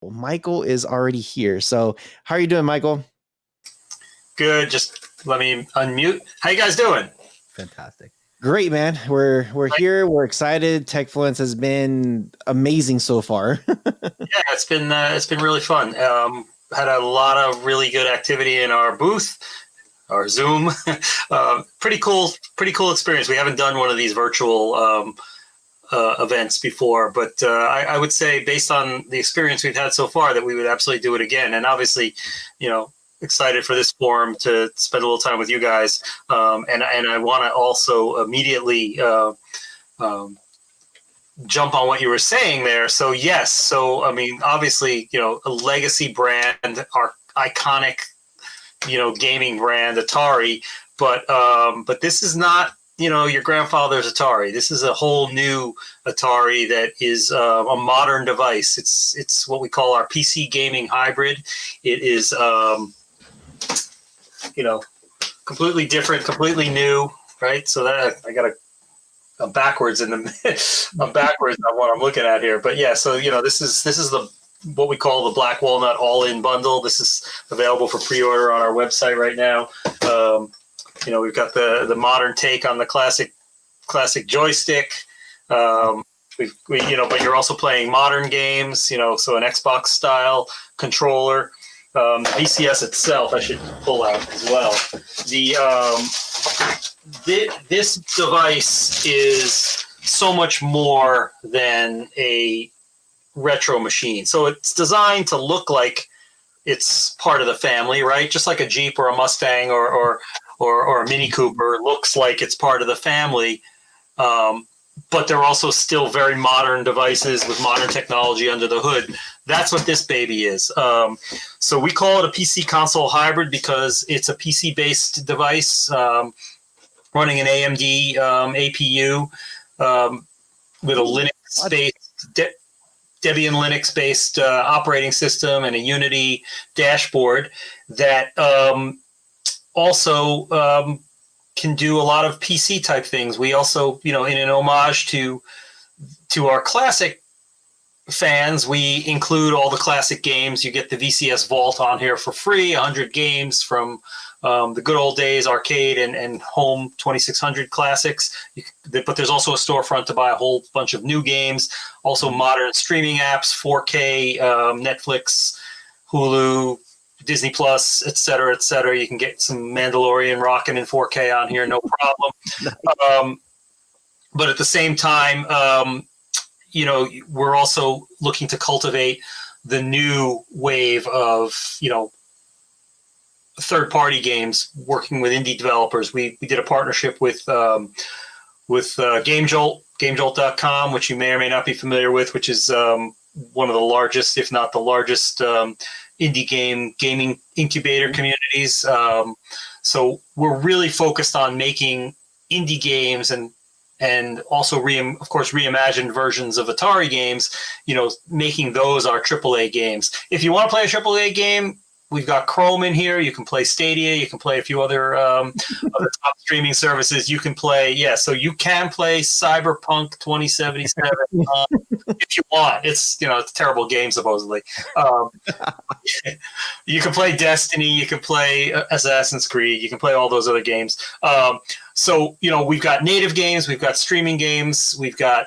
Michael is already here. So how are you doing, Michael? Good. Just let me unmute. How you guys doing? Fantastic. Great, man. We're here. We're excited. Techfluence has been amazing so far. Yeah, it's been really fun. Had a lot of really good activity in our booth, our Zoom. Pretty cool experience. We haven't done one of these virtual events before, but I would say based on the experience we've had so far that we would absolutely do it again. And obviously, excited for this forum to spend a little time with you guys. And I want to also immediately jump on what you were saying there. So yes, I mean, obviously, a legacy brand, our iconic, gaming brand, Atari, but this is not, your grandfather's Atari. This is a whole new Atari that is a modern device. It's what we call our PC gaming hybrid. It is, completely different, completely new, right? So that I got I'm backwards I'm backwards on what I'm looking at here. But yeah, so this is what we call the Black Walnut all-in bundle. This is available for pre-order on our website right now. We've got the modern take on the classic joystick. But you're also playing modern games, so an Xbox style controller. VCS itself, I should pull out as well. This device is so much more than a retro machine. So it's designed to look like it's part of the family, right? Just like a Jeep or a Mustang or a Mini Cooper looks like it's part of the family. But they're also still very modern devices with modern technology under the hood. That's what this baby is. So we call it a PC console hybrid because it's a PC-based device running an AMD APU with a Linux-based, Debian Linux-based operating system and a Unity dashboard that also can do a lot of PC type things. We also, in an homage to our classic fans, we include all the classic games. You get the VCS Vault on here for free, 100 games from the good old days, arcade and home 2600 classics. But there's also a storefront to buy a whole bunch of new games, also modern streaming apps, 4K, Netflix, Hulu, Disney Plus, et cetera, et cetera. You can get some Mandalorian rocking in 4K on here, no problem. But at the same time, we're also looking to cultivate the new wave of, third-party games working with indie developers. We did a partnership with Gamejolt, Gamejolt.com, which you may or may not be familiar with, which is one of the largest, if not the largest, indie gaming incubator communities. So we're really focused on making indie games and also of course reimagined versions of Atari games, making those our AAA games. If you want to play a AAA game, we've got Chrome in here. You can play Stadia. You can play a few other other top streaming services. You can play, so you can play Cyberpunk 2077 if you want. It's it's a terrible game supposedly. You can play Destiny. You can play Assassin's Creed. You can play all those other games. So we've got native games. We've got streaming games. We've got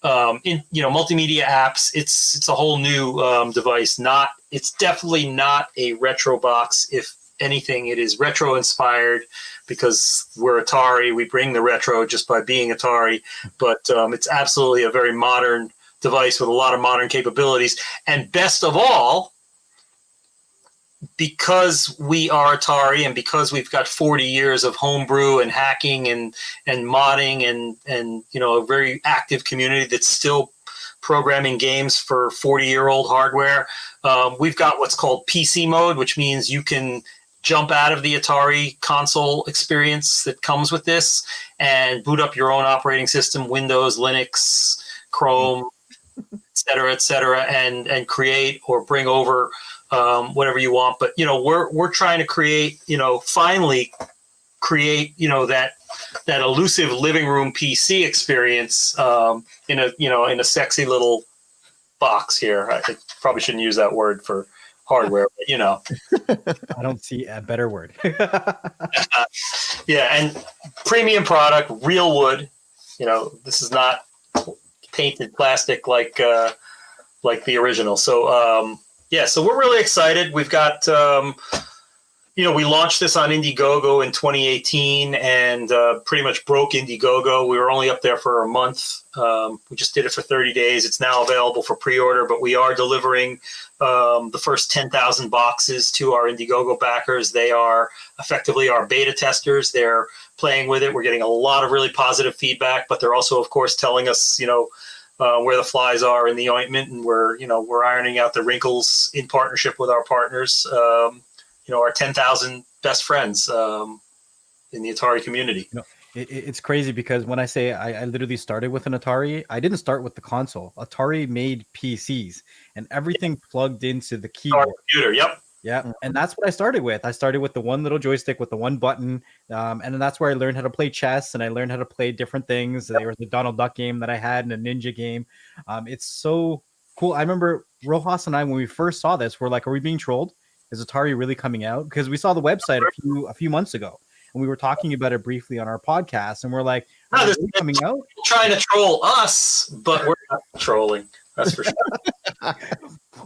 multimedia apps. It's a whole new device. It's definitely not a retro box. If anything, it is retro inspired because we're Atari. We bring the retro just by being Atari, but it's absolutely a very modern device with a lot of modern capabilities. And best of all, because we are Atari and because we've got 40 years of homebrew and hacking and modding and a very active community that's still programming games for 40-year-old hardware, we've got what's called PC mode, which means you can jump out of the Atari console experience that comes with this and boot up your own operating system, Windows, Linux, Chrome, et cetera, and create or bring over whatever you want. But we're trying to create, finally create, that elusive living room PC experience in a sexy little box here. probably shouldn't use that word for hardware, but you know. I don't see a better word. Yeah, and premium product, real wood. You know, this is not painted plastic like the original. So yeah, so we're really excited. We've got we launched this on Indiegogo in 2018 and pretty much broke Indiegogo. We were only up there for a month. We just did it for 30 days. It's now available for pre-order, but we are delivering the first 10,000 boxes to our Indiegogo backers. They are effectively our beta testers. They're playing with it. We're getting a lot of really positive feedback, but they're also, of course, telling us, where the flies are in the ointment, and we're ironing out the wrinkles in partnership with our partners. Our 10,000 best friends in the Atari community. It's crazy because when I say I literally started with an Atari, I didn't start with the console. Atari made PCs and everything plugged into the keyboard. Computer, yep. Yeah, and that's what I started with. I started with the one little joystick with the one button, and then that's where I learned how to play chess, and I learned how to play different things. There was a Donald Duck game that I had and a ninja game. It's so cool. I remember Rojas and I, when we first saw this, we're like, are we being trolled? Is Atari really coming out? Because we saw the website a few months ago, and we were talking about it briefly on our podcast, and we're like, no, are they really coming out? Trying to troll us, but we're not trolling. That's for sure.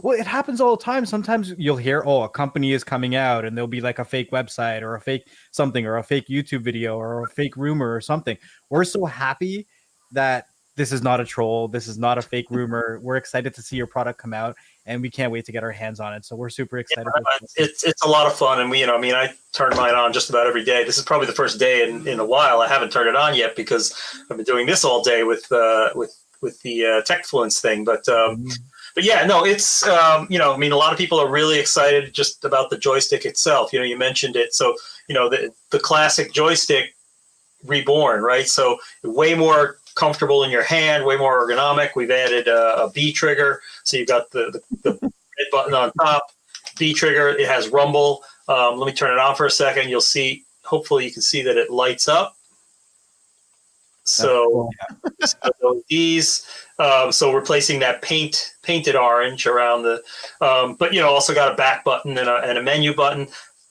Well, it happens all the time. Sometimes you'll hear, a company is coming out, and there'll be like a fake website or a fake something or a fake YouTube video or a fake rumor or something. We're so happy that this is not a troll. This is not a fake rumor. We're excited to see your product come out, and we can't wait to get our hands on it. So we're super excited. Yeah, it's a lot of fun, and I turn mine on just about every day. This is probably the first day in a while I haven't turned it on yet because I've been doing this all day with the Techfluence thing. But yeah, no, it's a lot of people are really excited just about the joystick itself. You mentioned it, so the classic joystick reborn, right? So way more comfortable in your hand, way more ergonomic. We've added a B trigger, so you've got the red button on top, B trigger. It has rumble. Let me turn it on for a second. You'll see. Hopefully, you can see that it lights up. So LEDs. So replacing that painted orange around the, but also got a back button and a menu button.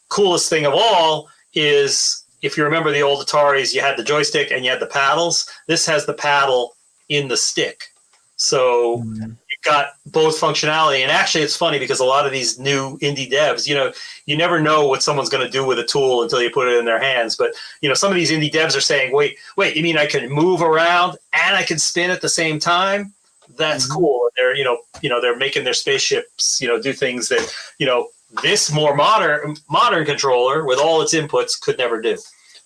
Coolest thing of all is, if you remember the old Ataris, you had the joystick and you had the paddles. This has the paddle in the stick. So you've got both functionality. And actually, it's funny because a lot of these new indie devs, you never know what someone's going to do with a tool until you put it in their hands. But, some of these indie devs are saying, wait, you mean I can move around and I can spin at the same time? That's cool. And they're making their spaceships, do things that, this more modern controller with all its inputs could never do.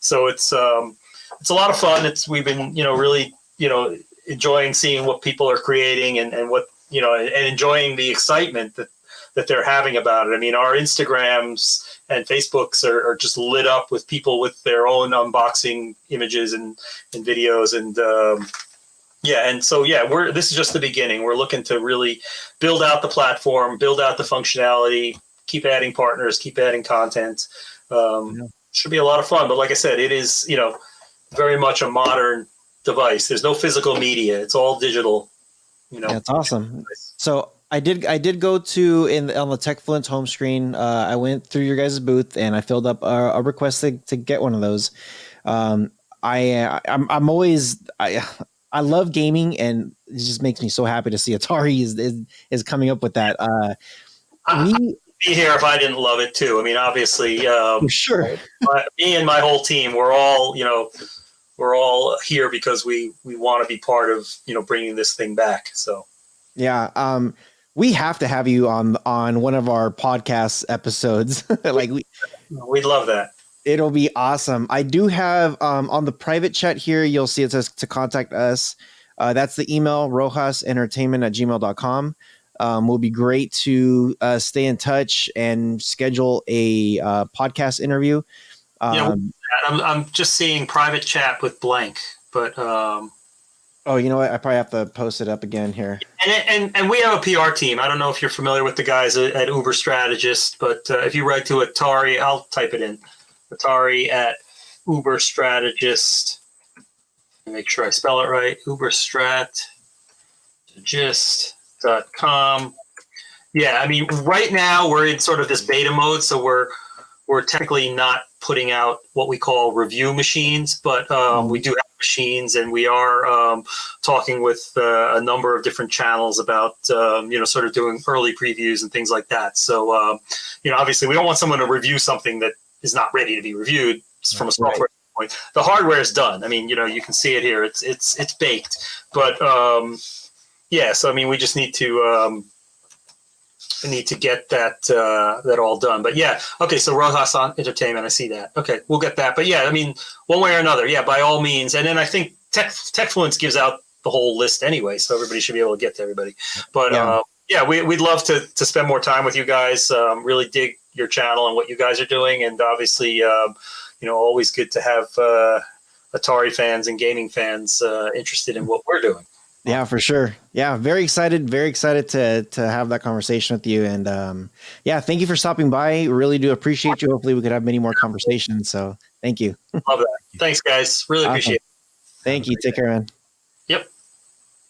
So it's a lot of fun. We've been really enjoying seeing what people are creating and what and enjoying the excitement that they're having about it. I mean, our Instagrams and Facebooks are just lit up with people with their own unboxing images and videos and this is just the beginning. We're looking to really build out the platform, build out the functionality, keep adding partners, keep adding content. Should be a lot of fun. But like I said, it is, very much a modern device. There's no physical media. It's all digital. That's awesome. So I did go on the Techfluence home screen. I went through your guys' booth and I filled up a request to get one of those. I love gaming, and it just makes me so happy to see Atari is coming up with that. I'd be here if I didn't love it too. I mean, obviously, for sure. Me and my whole team, we're all here because we want to be part of bringing this thing back. So yeah, we have to have you on one of our podcast episodes. We'd love that. It'll be awesome. I do have on the private chat here, you'll see it says to contact us. That's the email, rohasentertainment@gmail.com. Will be great to stay in touch and schedule a podcast interview. I'm just seeing private chat with blank, but oh, you know what? I probably have to post it up again here. And we have a PR team. I don't know if you're familiar with the guys at Uber Strategist, but if you write to Atari, I'll type it in. Atari at Uber Strategist. Make sure I spell it right. UberStrategist.com. Yeah, I mean, right now we're in sort of this beta mode, so we're technically not putting out what we call review machines, but we do have machines, and we are talking with a number of different channels about sort of doing early previews and things like that. So obviously we don't want someone to review something that is not ready to be reviewed from a software point. The hardware is done. I mean, you can see it here. It's baked, but so I mean, we just need to get that all done. But yeah, okay, so Rojas on Entertainment, I see that. Okay, we'll get that. But yeah, I mean, one way or another, yeah, by all means. And then I think TechFluence gives out the whole list anyway, so everybody should be able to get to everybody. But we'd love to spend more time with you guys. Really dig your channel and what you guys are doing, and obviously, always good to have Atari fans and gaming fans interested in what we're doing. Yeah, for sure. Yeah, very excited to have that conversation with you. And thank you for stopping by. Really do appreciate you. Hopefully we could have many more conversations. So thank you. Love that. Thanks, guys. Really appreciate it. Thank you. Take care, man.